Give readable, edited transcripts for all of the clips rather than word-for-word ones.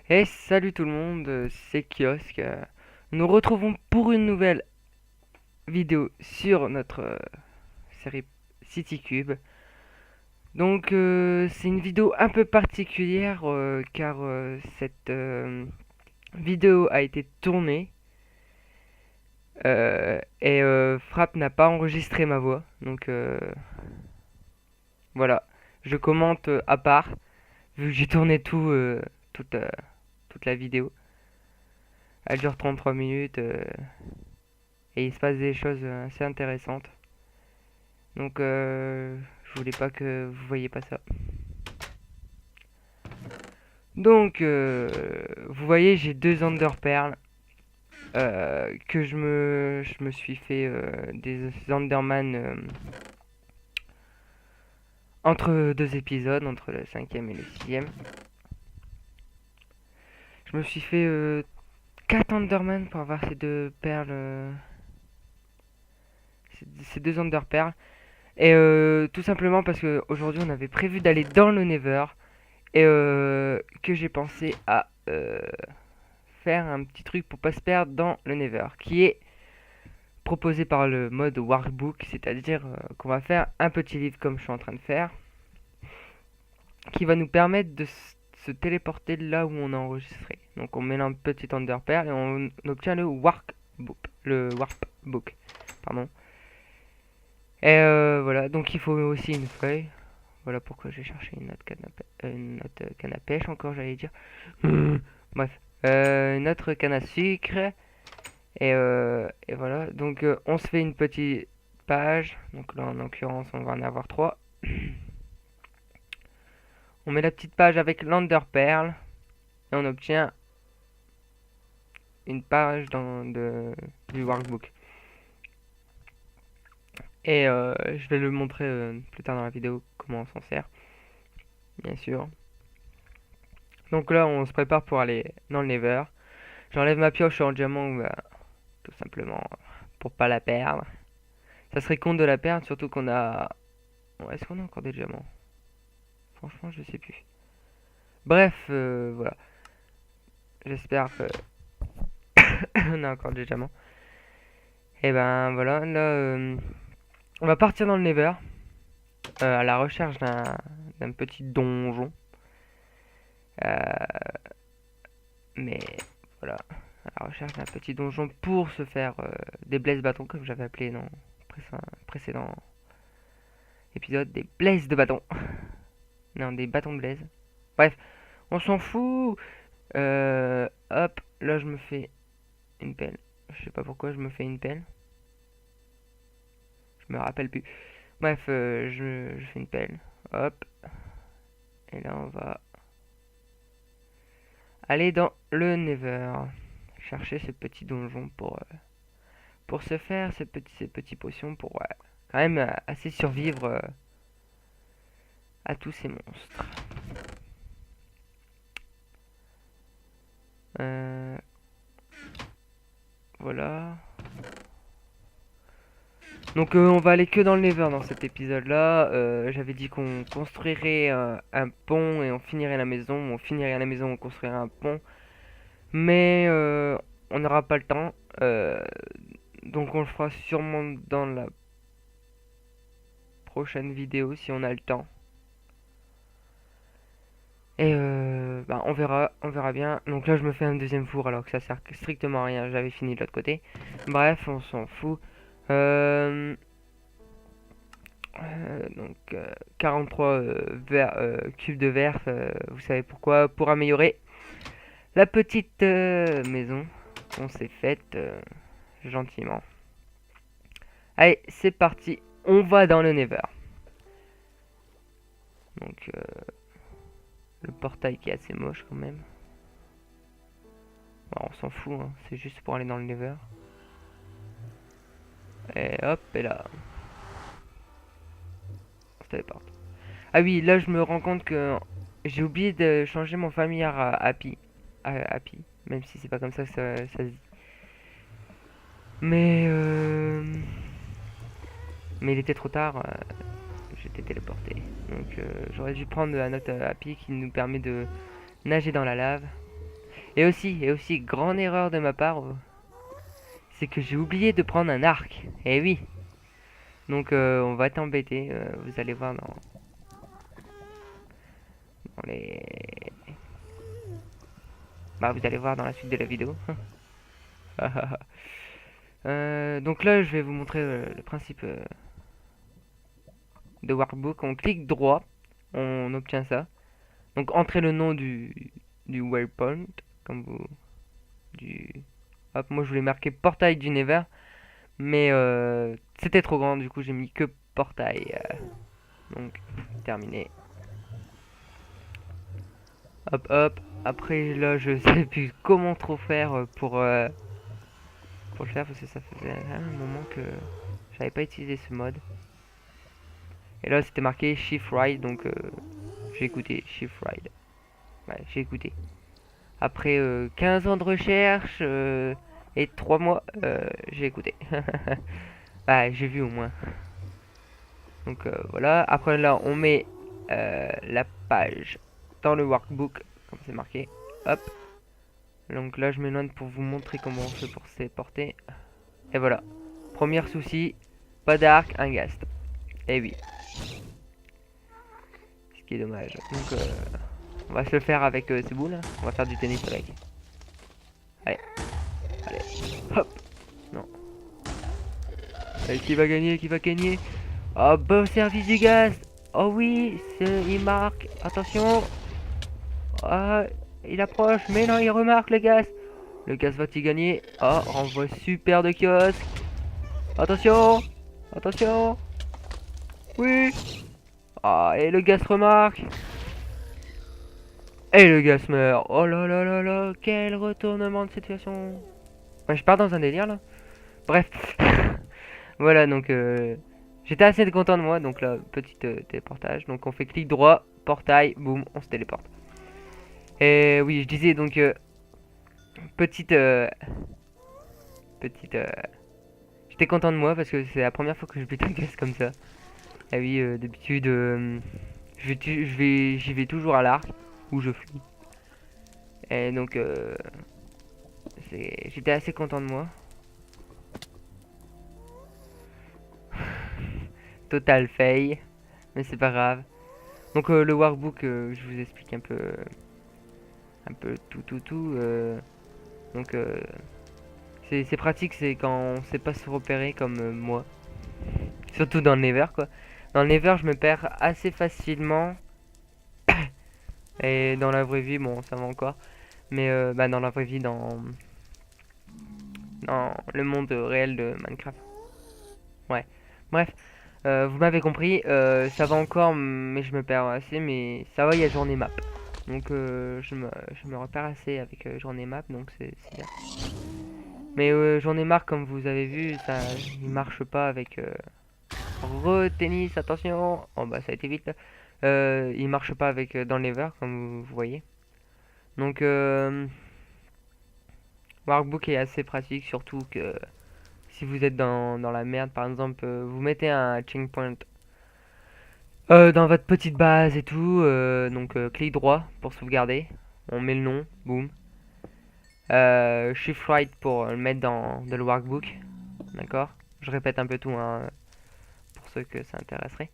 Et salut tout le monde, c'est Kiosque. Nous retrouvons pour une nouvelle vidéo sur notre série CityCube. Donc c'est une vidéo un peu particulière car cette vidéo a été tournée et Frapp n'a pas enregistré ma voix. Donc voilà, je commente à part vu que j'ai tourné toute, toute la vidéo. Elle dure 33 minutes. Et il se passe des choses assez intéressantes. Donc je voulais pas que vous voyez pas ça. Donc vous voyez j'ai deux Enderpearls que je me suis fait des Enderman entre deux épisodes, entre le cinquième et le sixième. Je me suis fait 4 Enderman pour avoir ces deux perles, ces deux Enderpearls. Et tout simplement parce que aujourd'hui on avait prévu d'aller dans le Nether. Et que j'ai pensé à faire un petit truc pour pas se perdre dans le Nether, qui est proposé par le mode workbook, c'est-à-dire qu'on va faire un petit livre comme je suis en train de faire, qui va nous permettre de se téléporter là où on a enregistré. Donc on met un petit underpair et on obtient le workbook, pardon. Et voilà, donc il faut aussi une feuille. Voilà pourquoi j'ai cherché une autre canne à pêche encore, j'allais dire. Bref, une autre canne à sucre. Et voilà, donc on se fait une petite page. Donc là, en l'occurrence, on va en avoir trois. On met la petite page avec l'Enderpearl. Et on obtient une page du workbook. Et je vais le montrer plus tard dans la vidéo comment on s'en sert, bien sûr. Donc là, on se prépare pour aller dans le Nether. J'enlève ma pioche en diamant, bah, tout simplement pour pas la perdre. Ça serait con de la perdre, surtout qu'on a... Bon, est-ce qu'on a encore des diamants? Franchement, je sais plus. Bref, voilà. J'espère que on a encore des diamants. Et ben voilà, là, on va partir dans le Nether à la recherche d'un petit donjon. Euh, mais voilà, à la recherche d'un petit donjon pour se faire des blesses bâtons, comme j'avais appelé dans le précédent épisode, des blesses de bâton. Non, des bâtons de blaze. Bref, on s'en fout. Hop, là je me fais une pelle. Je sais pas pourquoi je me fais une pelle. Je me rappelle plus. Bref, je fais une pelle. Hop. Et là on va aller dans le Nether. Chercher ce petit donjon pour se faire ces petits potions pour quand même assez survivre à tous ces monstres. Euh, voilà. Donc on va aller que dans le Nether dans cet épisode-là. J'avais dit qu'on construirait un pont et on finirait la maison. On finirait la maison, on construirait un pont. Mais on n'aura pas le temps. Donc on le fera sûrement dans la prochaine vidéo si on a le temps. Et bah, on verra bien. Donc là je me fais un deuxième four alors que ça sert strictement à rien. J'avais fini de l'autre côté. Bref, on s'en fout. Euh, donc 43 cubes de verre, vous savez pourquoi? Pour améliorer la petite maison qu'on s'est faite gentiment. Allez, c'est parti, on va dans le Nether. Donc le portail qui est assez moche quand même. Bon, on s'en fout, hein, c'est juste pour aller dans le Nether. Et hop, et là. On se téléporte. Ah oui, là je me rends compte que j'ai oublié de changer mon familiar à Happy. Happy, même si c'est pas comme ça que ça se dit. Mais mais il était trop tard, j'étais téléporté. Donc j'aurais dû prendre un autre Happy qui nous permet de nager dans la lave. Et aussi, grande erreur de ma part, c'est que j'ai oublié de prendre un arc. Eh oui. Donc on va t'embêter. Vous allez voir dans les... Bah vous allez voir dans la suite de la vidéo. Donc là je vais vous montrer le principe de workbook. On clique droit, on obtient ça. Donc entrez le nom du waypoint, comme vous... Du... Hop, moi je voulais marquer portail du Nether. Mais c'était trop grand, du coup j'ai mis que portail. Donc terminé. Hop hop. Après là je sais plus comment trop faire pour le faire parce que ça faisait un moment que j'avais pas utilisé ce mode. Et là c'était marqué Shift Ride donc j'ai écouté Shift Ride. Ouais, j'ai écouté. Après 15 ans de recherche et 3 mois, j'ai écouté. Ouais, j'ai vu au moins. Donc voilà. Après là on met la page dans le workbook comme c'est marqué. Hop. Donc là je m'éloigne pour vous montrer comment on fait pour se porter. Et voilà. Premier souci, pas d'arc, un ghast. Et oui. Ce qui est dommage. Donc on va se le faire avec ces boules. On va faire du tennis avec. Allez. Allez. Hop. Non. Et qui va gagner? Qui va gagner? Oh, beau service du ghast. Oh oui, il marque. Attention. Ah, il approche. Mais non, il remarque le ghast. Le ghast va-t-il gagner? Oh, renvoi super de kiosque. Attention. Attention. Oui. Ah, et le ghast remarque. Et le ghast meurt. Oh là là là là. Quel retournement de situation. Ouais, je pars dans un délire là. Bref. Voilà, donc j'étais assez content de moi. Donc là, petit téléportage. Donc on fait clic droit, portail, boum, on se téléporte. Et oui, je disais donc petite petite j'étais content de moi parce que c'est la première fois que je bute un ghast comme ça. Ah oui, d'habitude j'y vais toujours à l'arc ou je fuis. Et donc j'étais assez content de moi. Total fail, mais c'est pas grave. Donc le workbook, je vous explique un peu tout. Donc c'est pratique, c'est quand on sait pas se repérer comme moi. Surtout dans le Nether quoi. Dans le Nether je me perds assez facilement. Et dans la vraie vie, bon ça va encore. Mais bah, dans la vraie vie, dans le monde réel de Minecraft. Ouais. Bref, vous m'avez compris, ça va encore, mais je me perds assez, mais ça va, il y a journée map. Donc je me repère assez avec journée map, donc c'est bien. Mais journée map, comme vous avez vu, ça il marche pas avec re-tennis, attention. Oh bah ça a été vite là. Il marche pas avec dans le lever, comme vous voyez. Donc workbook est assez pratique, surtout que si vous êtes dans la merde, par exemple, vous mettez un checkpoint dans votre petite base et tout, donc clic droit pour sauvegarder, on met le nom, boum. Shift right pour le mettre dans le workbook, d'accord. Je répète un peu tout hein, pour ceux que ça intéresserait.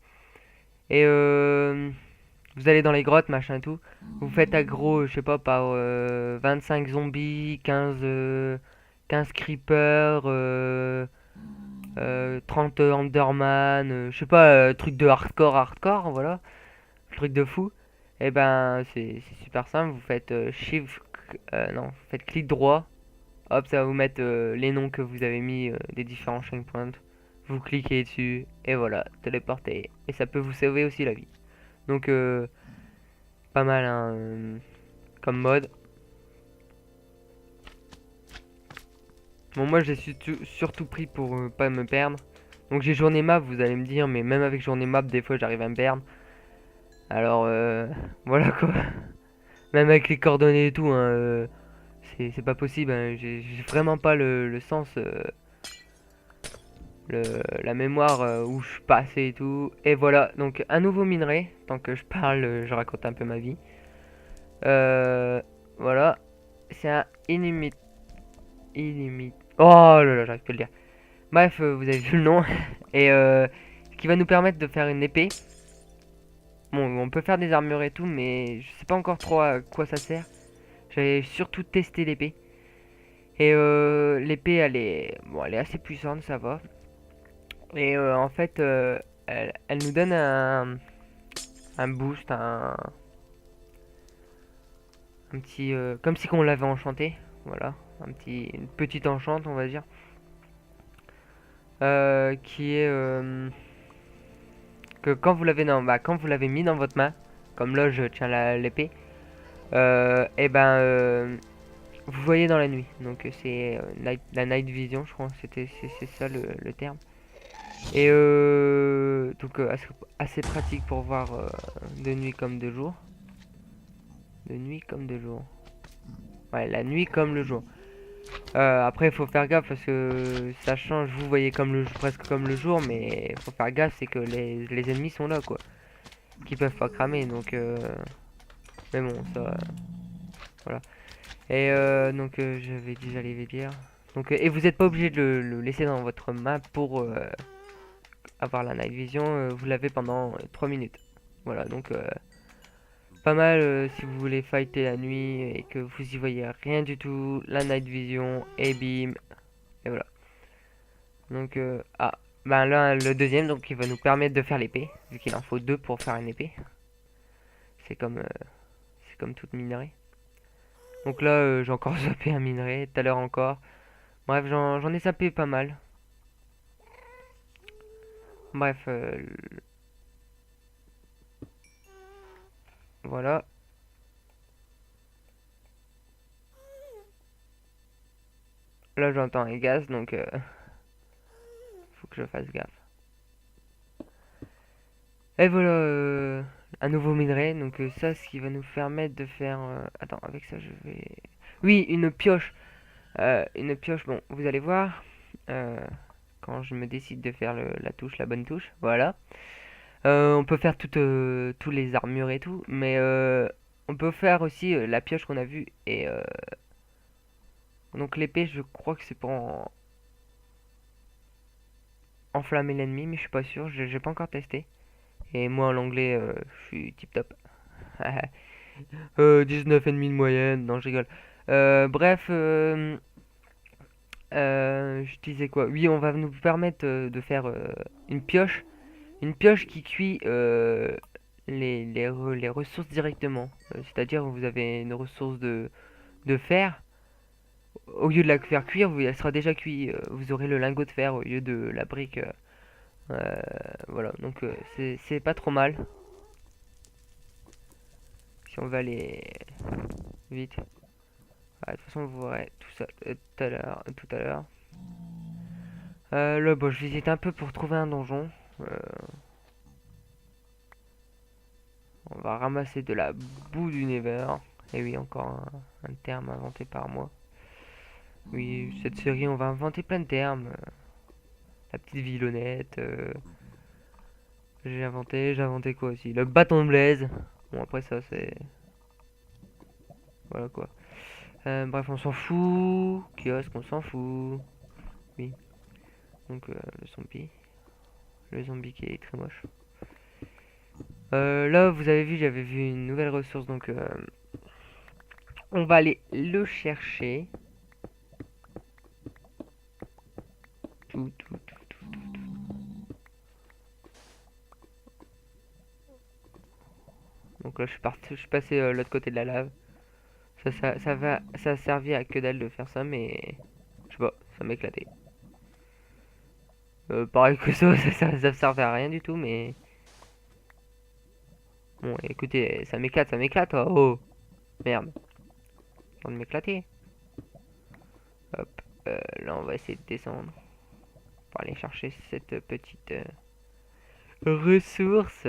Et vous allez dans les grottes, machin et tout. Vous faites aggro, je sais pas, par 25 zombies, 15 creepers, 30 Enderman, je sais pas, truc de hardcore, voilà, truc de fou. Et ben c'est super simple, vous faites shift, non, vous faites clic droit, hop, ça va vous mettre les noms que vous avez mis des différents checkpoints. Vous cliquez dessus et voilà, téléportez. Et ça peut vous sauver aussi la vie. Donc pas mal hein, comme mode. Bon moi j'ai surtout pris pour pas me perdre. Donc j'ai journée map, vous allez me dire, mais même avec journée map, des fois j'arrive à me perdre. Alors voilà quoi. Même avec les coordonnées et tout, hein, c'est pas possible. Hein. J'ai vraiment pas le sens, la mémoire où je suis passé et tout. Et voilà, donc un nouveau minerai. Tant que je parle, je raconte un peu ma vie. Voilà. C'est un Oh là là, j'arrive pas à le dire. Bref, vous avez vu le nom. Et ce qui va nous permettre de faire une épée. Bon, on peut faire des armures et tout, mais je sais pas encore trop à quoi ça sert. J'avais surtout testé l'épée. Et l'épée, elle est assez puissante, ça va. Et en fait, elle nous donne un boost, un petit, comme si on l'avait enchanté. Voilà, une petite enchante, on va dire. Qui est que quand vous l'avez quand vous l'avez mis dans votre main, comme là je tiens l'épée, et ben vous voyez dans la nuit. Donc c'est la night vision, je crois. C'est ça le terme. Et donc assez pratique pour voir de nuit comme de jour. De nuit comme de jour. Ouais, la nuit comme le jour. Après, il faut faire gaffe parce que ça change. Vous voyez comme presque comme le jour, mais faut faire gaffe, c'est que les ennemis sont là, quoi. Qui peuvent pas cramer, donc. Mais bon, ça. Voilà. Et donc, j'avais dit, j'allais dire. Donc, et vous n'êtes pas obligé de le laisser dans votre main pour avoir la night vision. Vous l'avez pendant 3 minutes. Voilà, donc pas mal si vous voulez fighter la nuit et que vous y voyez rien du tout. La night vision et bim. Et voilà. Donc, ben là, le deuxième, donc, il va nous permettre de faire l'épée, vu qu'il en faut deux pour faire une épée. C'est comme, c'est comme toute minerai. Donc là, j'ai encore zappé un minerai, tout à l'heure encore. Bref, j'en ai zappé pas mal. Bref, voilà. Là, j'entends un gaz, donc faut que je fasse gaffe. Et voilà, un nouveau minerai. Donc ça, ce qui va nous permettre de faire... Attends, avec ça, je vais... Oui, une pioche. Une pioche, bon, vous allez voir. Quand je me décide de faire la touche, la bonne touche. Voilà. On peut faire tous les armures et tout. Mais on peut faire aussi la pioche qu'on a vue. Et donc l'épée, je crois que c'est pour enflammer l'ennemi. Mais je suis pas sûr. J'ai pas encore testé. Et moi, en anglais, je suis tip top. 19,5 de moyenne, non je rigole. Bref, je disais quoi? Oui, on va nous permettre de faire une pioche qui cuit les ressources directement. C'est-à-dire vous avez une ressource de fer, au lieu de la faire cuire, elle sera déjà cuite. Vous aurez le lingot de fer au lieu de la brique. Voilà, donc c'est pas trop mal. Si on va aller vite. Ah, de toute façon, vous verrez tout ça tout à l'heure. Là, bon, je visite un peu pour trouver un donjon. Euh, on va ramasser de la boue du Nether. Et oui, encore un terme inventé par moi. Oui, cette série, on va inventer plein de termes. La petite villonnette. J'ai inventé quoi aussi? Le bâton de Blaise. Bon, après ça, c'est... Voilà quoi. Bref, on s'en fout. Kiosque, on s'en fout. Oui. Donc, le zombie. Le zombie qui est très moche. Là, vous avez vu, j'avais vu une nouvelle ressource, donc on va aller le chercher. Donc là, je suis passé de l'autre côté de la lave. Ça a servi à que dalle de faire ça, mais je sais pas, ça m'a éclaté. Pareil que ça servait à rien du tout, mais bon, écoutez, ça m'éclate. Oh, oh. Merde, on de m'éclater. Hop, là, on va essayer de descendre pour aller chercher cette petite ressource.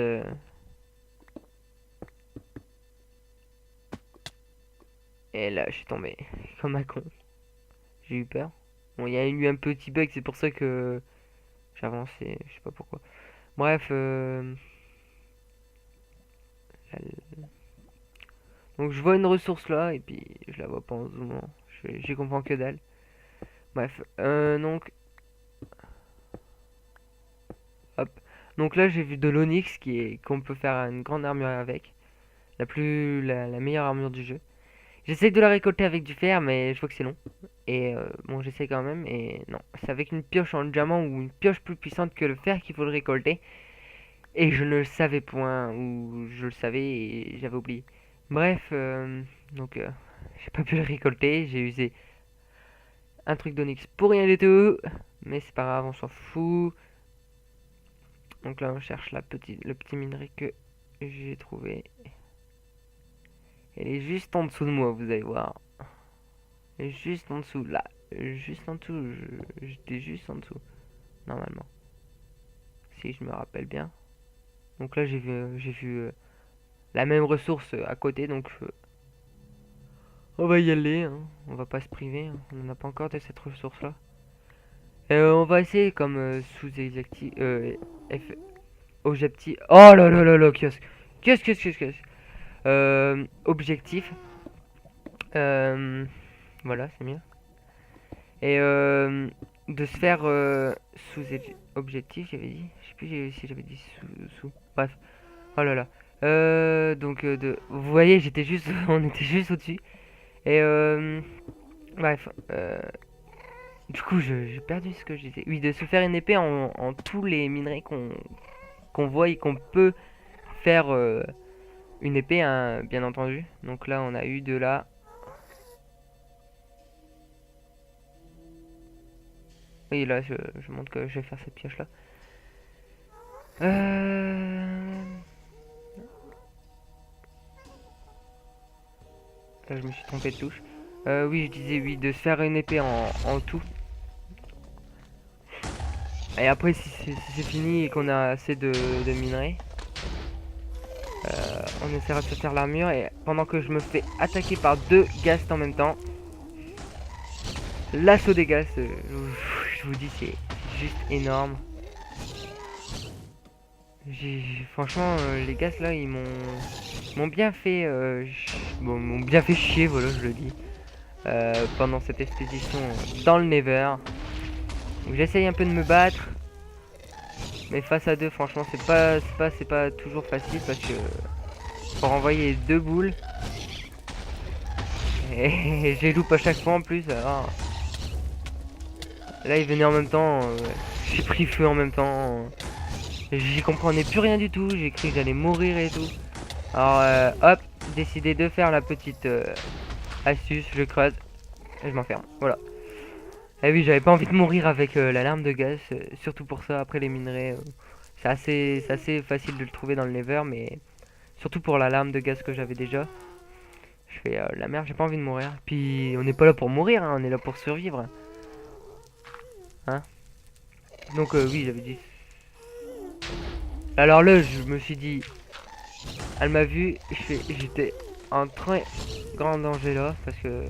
Et là, je suis tombé comme un con. J'ai eu peur. Bon, il y a eu un petit bug, c'est pour ça que j'ai avancé, je sais pas pourquoi. Bref, Donc je vois une ressource là, et puis je la vois pas en zoomant. J'y comprends que dalle. Bref, donc, hop. Donc là, j'ai vu de l'onyx qu'on peut faire une grande armure avec. La meilleure armure du jeu. J'essaie de la récolter avec du fer, mais je vois que c'est long. Et bon, j'essaie quand même. Et non, c'est avec une pioche en diamant ou une pioche plus puissante que le fer qu'il faut le récolter. Et je ne le savais point, ou je le savais et j'avais oublié. Bref, donc j'ai pas pu le récolter. J'ai usé un truc d'onyx pour rien du tout. Mais c'est pas grave, on s'en fout. Donc là, on cherche le petit minerai que j'ai trouvé. Elle est juste en dessous de moi, vous allez voir. Elle est juste en dessous, là. Juste en dessous, j'étais juste en dessous, normalement. Si je me rappelle bien. Donc là, j'ai vu la même ressource à côté, donc on va y aller, hein. On va pas se priver, hein. On n'en a pas encore de cette ressource-là. On va essayer comme sous-objectif... objectif... Oh là là là là, kiosque. Kiosque. Objectif. Euh, voilà, c'est mieux. Et de se faire sous-objectif, j'avais dit. Je sais plus si j'avais dit sous. Bref. Oh là là. Donc, vous voyez, j'étais juste... on était juste au-dessus. Et bref. Du coup, j'ai perdu ce que je disais. Oui, de se faire une épée en tous les minerais qu'on voit et qu'on peut faire une épée, hein, bien entendu. Donc là, on a eu de la... Oui, là, je montre que je vais faire cette pioche-là. Là, je me suis trompé de touche. Oui, je disais oui, de se faire une épée en tout. Et après, si c'est fini et qu'on a assez de minerais, on essaiera de se faire l'armure. Et pendant que je me fais attaquer par deux ghasts en même temps, l'assaut des ghasts, je vous dis, c'est juste énorme. Franchement, les ghasts là, ils m'ont bien fait, bon, m'ont bien fait chier, voilà, je le dis, pendant cette expédition dans le Nether. Donc j'essaye un peu de me battre. Mais face à deux, franchement, c'est pas toujours facile parce que faut renvoyer deux boules. Et j'ai loupe à chaque fois en plus. Alors, là, il venait en même temps. J'ai pris feu en même temps. J'y comprenais plus rien du tout. J'ai cru que j'allais mourir et tout. Alors, hop, décidé de faire la petite astuce. Je creuse et je m'enferme. Voilà. Et oui, j'avais pas envie de mourir avec la larme de gaz. Surtout pour ça, après les minerais. C'est assez facile de le trouver dans le Nether, mais surtout pour la lame de gaz que j'avais déjà. Je fais la merde, j'ai pas envie de mourir. Puis on n'est pas là pour mourir, hein, on est là pour survivre. Hein. Donc oui, j'avais dit. Alors là, je me suis dit, elle m'a vu, j'étais en très grand danger là, parce que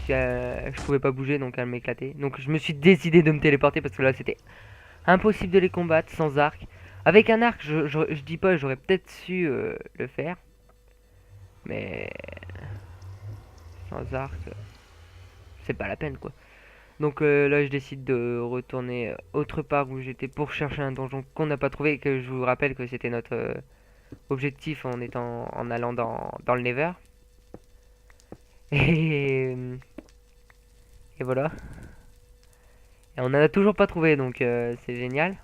si je pouvais pas bouger, donc elle m'éclatait. Donc je me suis décidé de me téléporter, parce que là c'était impossible de les combattre sans arc. Avec un arc, je dis pas, j'aurais peut-être su le faire. Mais sans arc, c'est pas la peine quoi. Donc là je décide de retourner autre part où j'étais pour chercher un donjon qu'on n'a pas trouvé et que je vous rappelle que c'était notre objectif en allant dans le Nether. Et, et voilà. Et on n'en a toujours pas trouvé donc c'est génial.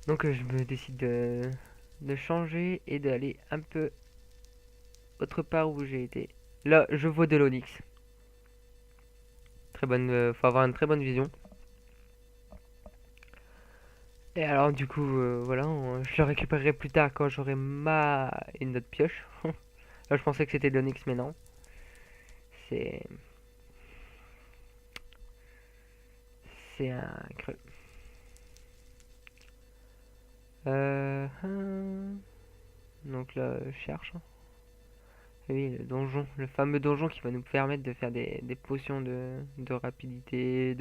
Donc je me décide de changer et d'aller un peu autre part où j'ai été. Là je vois de l'onyx. Très bonne, faut avoir une très bonne vision. Et alors du coup, voilà, je le récupérerai plus tard quand j'aurai une autre pioche. Là, je pensais que c'était de l'onyx, mais non. C'est... C'est un creux. Donc là, je cherche. Et oui, le donjon, le fameux donjon qui va nous permettre de faire des potions de rapidité,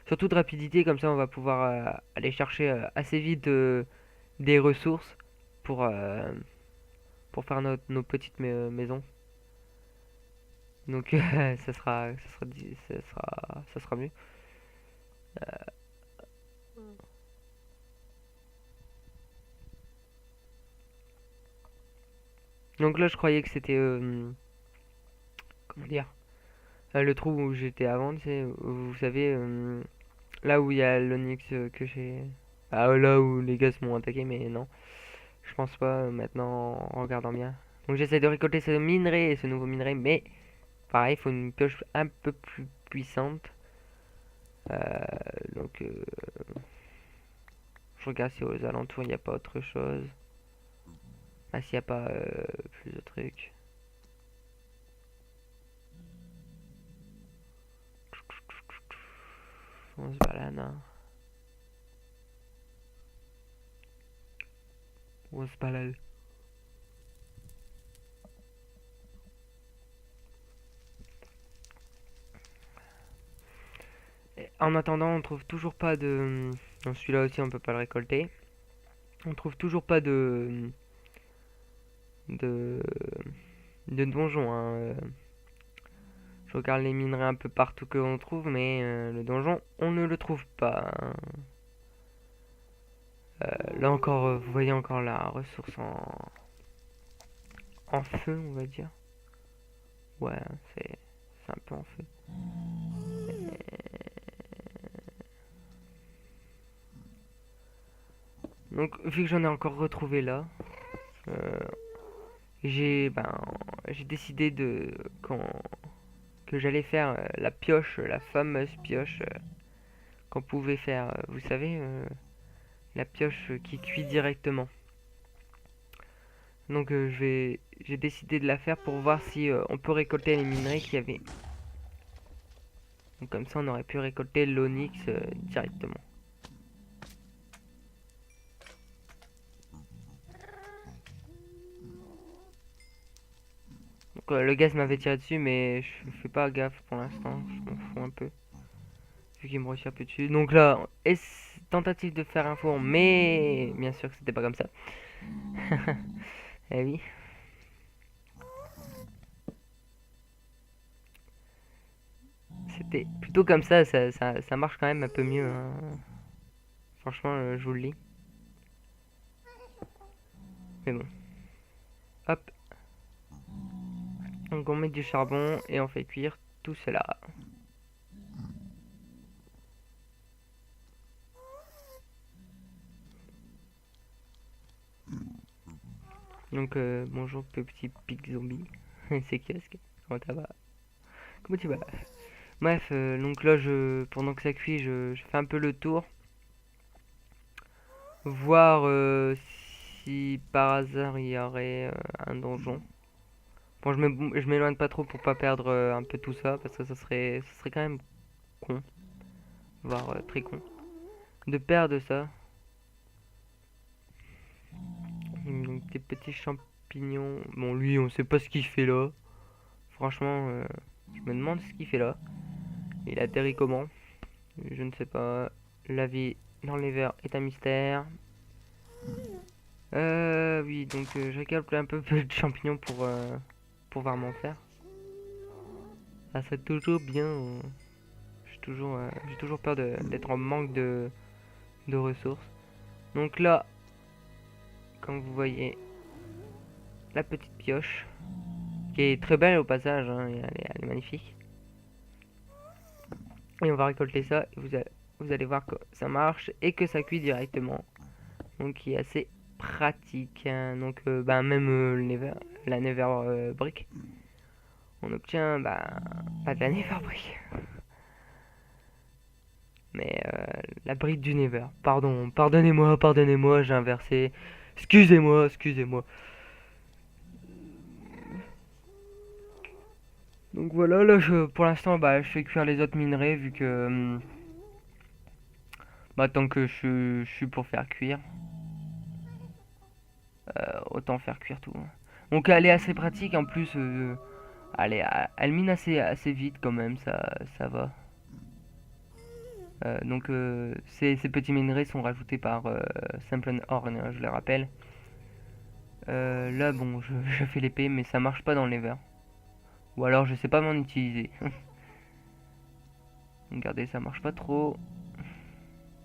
surtout de rapidité, comme ça on va pouvoir aller chercher assez vite des ressources pour, pour faire nos petites maisons. Donc ça sera mieux. Donc là je croyais que c'était comment dire, le trou où j'étais avant, tu sais, vous savez, là où il y a l'onyx que j'ai, là où les gars m'ont attaqué, mais non, je pense pas maintenant en regardant bien. Donc j'essaie de récolter ce minerai et ce nouveau minerai, mais pareil, il faut une pioche un peu plus puissante. Donc je regarde si aux alentours il n'y a pas autre chose. Ah, s'il n'y a pas plus de trucs. On se balade, hein. On se balade. Et en attendant, on trouve toujours pas de. Dans celui-là aussi, on peut pas le récolter. On trouve toujours pas de, de donjon, hein. Je regarde les minerais un peu partout que l'on trouve, mais le donjon, on ne le trouve pas, hein. Là encore, vous voyez encore la ressource en feu, on va dire. Ouais, c'est un peu en feu. Donc, vu que j'en ai encore retrouvé là, euh, j'ai décidé que j'allais faire la pioche, la fameuse pioche qu'on pouvait faire, vous savez, la pioche qui cuit directement. Donc j'ai décidé de la faire pour voir si on peut récolter les minerais qu'il y avait. Donc comme ça on aurait pu récolter l'onyx directement. Donc le gaz m'avait tiré dessus mais je fais pas gaffe pour l'instant, je m'en fous un peu. Vu qu'il me retire un peu dessus. Donc là, tentative de faire un four, mais bien sûr que c'était pas comme ça. Eh oui. C'était plutôt comme ça marche quand même un peu mieux, hein. Franchement, je vous le dis. Mais bon. Hop. Donc on met du charbon et on fait cuire tout cela. Donc bonjour petit pic zombie. C'est kiosque. Comment ça va? Comment tu vas? Bref, donc là pendant que ça cuit, je fais un peu le tour. Voir si par hasard il y aurait un donjon. Bon, je m'éloigne pas trop pour pas perdre un peu tout ça, parce que ça serait quand même con, voire très con, de perdre ça. Donc des petits champignons. Bon, lui, on sait pas ce qu'il fait là. Franchement, je me demande ce qu'il fait là. Il atterrit comment? Je ne sais pas. La vie dans les verres est un mystère. Oui, donc je récolte un peu de champignons pour voir m'en faire. Ça serait toujours bien. J'ai toujours peur d'être en manque de ressources. Donc là, comme vous voyez, la petite pioche, qui est très belle au passage, hein, elle est magnifique. Et on va récolter ça, et vous allez voir que ça marche et que ça cuit directement. Donc qui est assez pratique, hein. Donc même la Nether brick, on obtient pas de la Nether brick, mais la brique du Nether. Pardon, pardonnez-moi, j'ai inversé. Excusez-moi. Donc voilà, là pour l'instant je fais cuire les autres minerais vu que tant que je suis pour faire cuire, autant faire cuire tout, hein. Donc elle est assez pratique en plus, elle mine assez vite quand même, ça va. Donc ces petits minerais sont rajoutés par Simple Horn, hein, je le rappelle. Là, bon, je fais l'épée, mais ça marche pas dans le Nether. Ou alors, je sais pas m'en utiliser. Regardez, ça marche pas trop.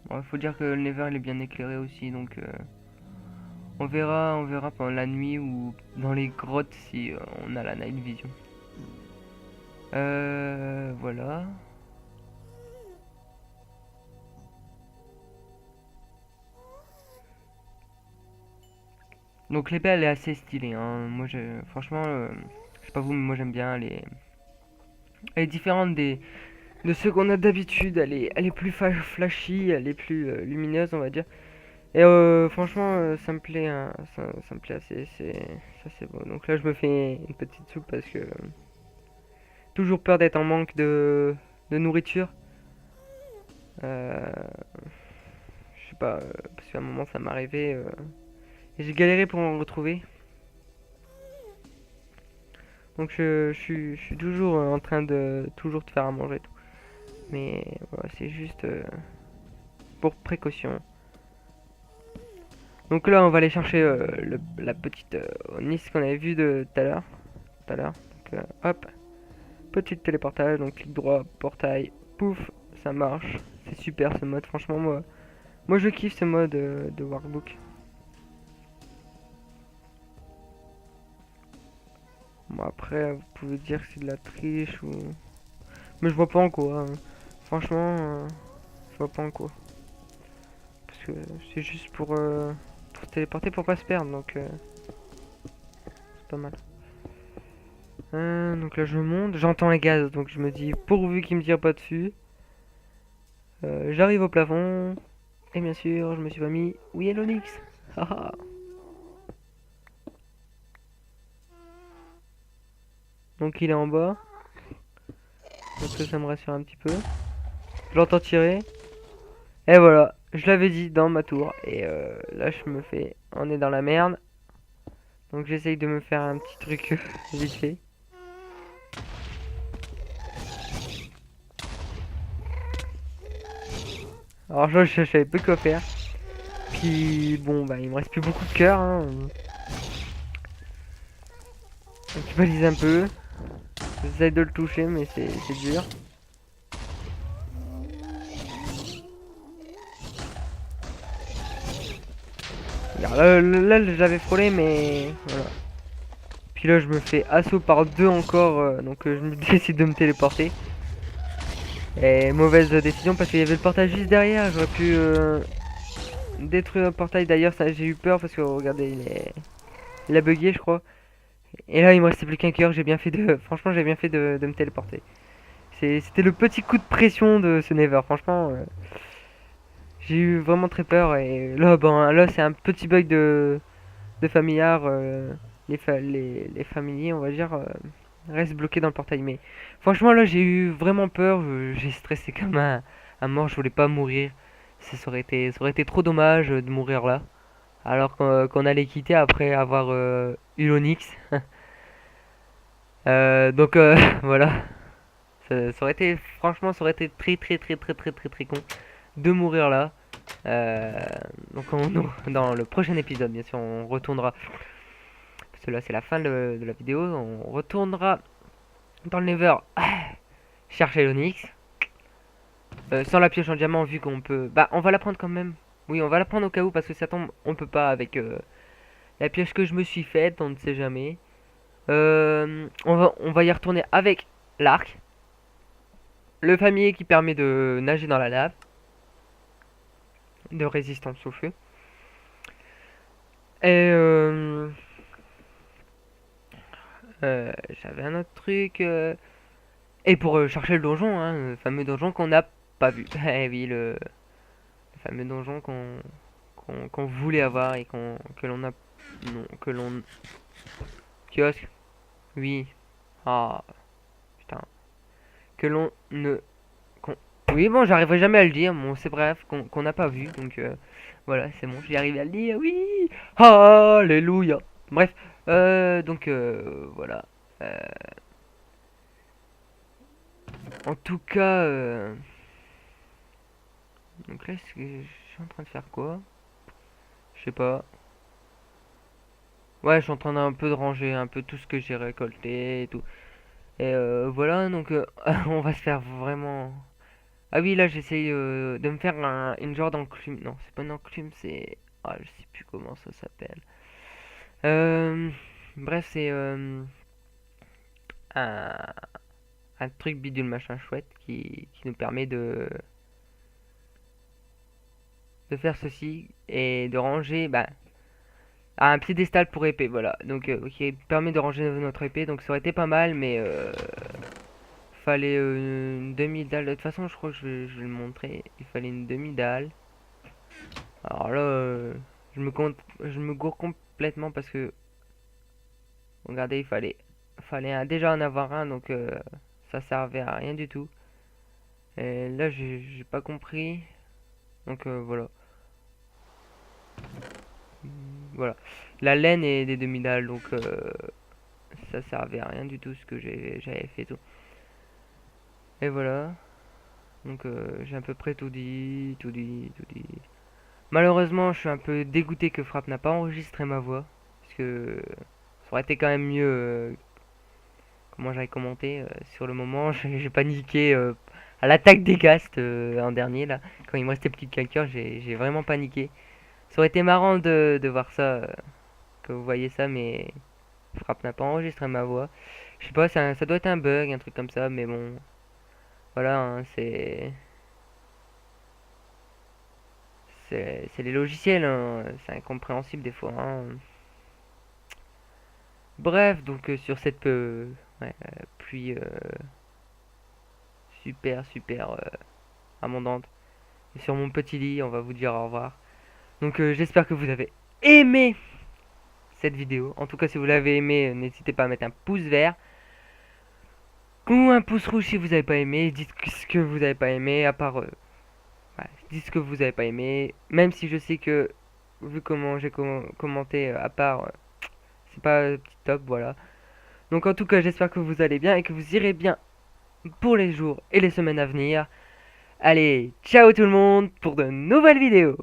Bon, faut dire que le Nether, il est bien éclairé aussi, donc... on verra pendant la nuit ou dans les grottes si on a la night vision. Voilà. Donc l'épée elle est assez stylée, hein. Moi franchement, je sais pas vous, mais moi j'aime bien. Elle est différente de ce qu'on a d'habitude. Elle est plus flashy, elle est plus lumineuse, on va dire. Et franchement, ça me plaît, hein. Ça me plaît assez. Ça c'est beau. Donc là, je me fais une petite soupe parce que toujours peur d'être en manque de nourriture. Euh, je sais pas, parce qu'à un moment ça m'est arrivé et j'ai galéré pour en retrouver. Donc je suis toujours en train de toujours te faire à manger et tout. Mais voilà, c'est juste pour précaution. Donc là, on va aller chercher la petite Nice qu'on avait vue de tout à l'heure. Tout à l'heure. Donc, hop, petite téléportage. Donc clic droit, portail, pouf, ça marche. C'est super ce mode. Franchement, moi je kiffe ce mode de workbook. Bon après, vous pouvez dire que c'est de la triche ou... Mais je vois pas en quoi, hein. Franchement, je vois pas en quoi. Parce que c'est juste pour se téléporter pour pas se perdre, donc c'est pas mal. Donc là je monte, j'entends les gaz, donc je me dis pourvu qu'il me tire pas dessus. J'arrive au plafond, et bien sûr je me suis pas mis... Oui, l'Onyx. Haha. Donc il est en bas, donc ça me rassure un petit peu. Je l'entends tirer, et voilà, je l'avais dit dans ma tour. Et là je me fais... On est dans la merde. Donc j'essaye de me faire un petit truc vite fait. Alors je savais peu quoi faire. Puis bon bah il me reste plus beaucoup de cœur, hein. Donc je balise un peu. J'essaye de le toucher mais c'est dur. Regarde, là, j'avais frôlé mais voilà. Puis là je me fais assaut par deux encore. Donc je me décide de me téléporter. Et mauvaise décision parce qu'il y avait le portail juste derrière. J'aurais pu détruire le portail. D'ailleurs ça j'ai eu peur parce que regardez il a bugué je crois. Et là il me restait plus qu'un cœur. J'ai bien fait de... Franchement j'ai bien fait de me téléporter. C'était le petit coup de pression de ce Never. Franchement j'ai eu vraiment très peur. Et là, bon, là c'est un petit bug de familiar. Les familiers on va dire restent bloqués dans le portail. Mais franchement là j'ai eu vraiment peur. J'ai stressé comme un mort. Je voulais pas mourir. Ça aurait été trop dommage de mourir là. Alors qu'on allait quitter après avoir eu l'Onyx. Donc voilà. Ça aurait été, franchement, ça aurait été très con de mourir là. Euh, donc dans le prochain épisode, bien sûr, on retournera. Parce que là, c'est la fin de la vidéo. On retournera dans le Nether chercher l'Onyx. Sans la pioche en diamant, vu qu'on peut. Bah, on va la prendre quand même. Oui, on va la prendre au cas où, parce que ça tombe, on peut pas avec la pioche que je me suis faite, on ne sait jamais. On va y retourner avec l'arc. Le familier qui permet de nager dans la lave. De résistance au feu. Et j'avais un autre truc. Et pour chercher le donjon, hein, le fameux donjon qu'on n'a pas vu. Eh oui, le fameux donjon qu'on voulait avoir et que l'on a... Non, que l'on... Kiosque. Oui. Ah, putain. Que l'on ne... Oui, bon, j'arriverai jamais à le dire. Bon, c'est bref, qu'on n'a pas vu. Donc voilà, c'est bon, j'y arrive à le dire. Oui. Alléluia. Bref, donc voilà. Euh, En tout cas, donc là, je suis en train de faire quoi? Je sais pas. Ouais, je suis en train d'un peu de ranger un peu tout ce que j'ai récolté et tout. Et voilà, donc on va se faire vraiment. Ah oui, là j'essaye de me faire une genre d'enclume. Non, c'est pas une enclume, c'est. Ah, je sais plus comment ça s'appelle. Euh, Bref, c'est un, un truc bidule machin chouette qui nous permet de faire ceci et de ranger bah, un piédestal pour épée. Voilà, donc qui permet de ranger notre épée. Donc ça aurait été pas mal, mais fallait une demi-dalle. De toute façon, je crois que je vais le montrer. Il fallait une demi-dalle. Alors là, je me gourre complètement parce que, regardez, fallait déjà en avoir un, donc ça servait à rien du tout. Et là, j'ai pas compris. Donc voilà. Voilà. La laine est des demi-dalles, donc ça servait à rien du tout ce que j'avais fait tout. Et voilà. Donc j'ai à peu près tout dit, tout dit, tout dit. Malheureusement, je suis un peu dégoûté que Frappe n'a pas enregistré ma voix. Parce que ça aurait été quand même mieux comment j'avais commenté sur le moment. J'ai paniqué à l'attaque des Ghasts en dernier là. Quand il me restait plus de quelqu'un, j'ai vraiment paniqué. Ça aurait été marrant de voir ça, que vous voyez ça, mais Frappe n'a pas enregistré ma voix. Je sais pas, ça doit être un bug, un truc comme ça, mais bon. Voilà, hein, c'est les logiciels, hein, c'est incompréhensible des fois, hein. Bref, donc sur cette ouais, pluie super abondante, et sur mon petit lit, on va vous dire au revoir. Donc j'espère que vous avez aimé cette vidéo. En tout cas, si vous l'avez aimé, n'hésitez pas à mettre un pouce vert ou un pouce rouge si vous n'avez pas aimé. Dites ce que vous n'avez pas aimé, à part ouais, dites ce que vous n'avez pas aimé. Même si je sais que vu comment j'ai commenté, à part, c'est pas top, voilà. Donc en tout cas, j'espère que vous allez bien et que vous irez bien pour les jours et les semaines à venir. Allez, ciao tout le monde pour de nouvelles vidéos.